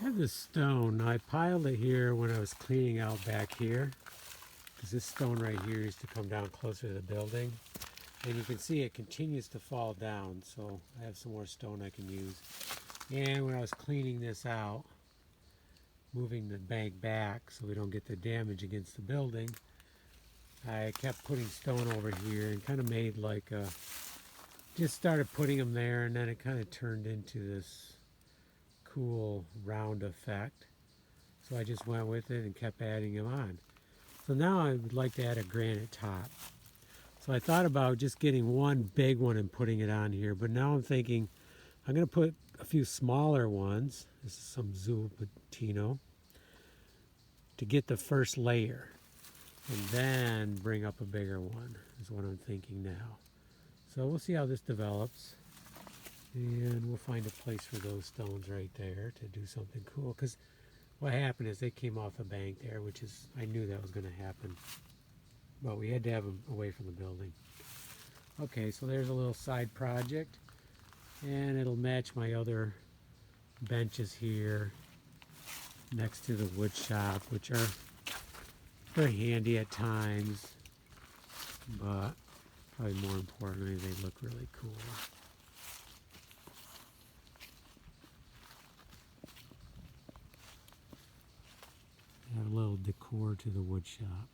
have this stone. Now, I piled it here when I was cleaning out back here, because this stone right here used to come down closer to the building. And you can see it continues to fall down, so I have some more stone I can use. And when I was cleaning this out, moving the bank back so we don't get the damage against the building, I kept putting stone over here and kind of made like a, just started putting them there, and then it kind of turned into this cool round effect. So I just went with it and kept adding them on. So now I would like to add a granite top. So I thought about just getting one big one and putting it on here, but now I'm thinking I'm going to put a few smaller ones. This is some Zupatino to get the first layer, and then bring up a bigger one is what I'm thinking now. So we'll see how this develops, and we'll find a place for those stones right there to do something cool, because what happened is they came off the bank there, which is, I knew that was going to happen, but we had to have them away from the building. Okay, so there's a little side project, and it'll match my other benches here next to the wood shop, which are very handy at times, but probably more importantly, they look really cool. Add a little decor to the wood shop.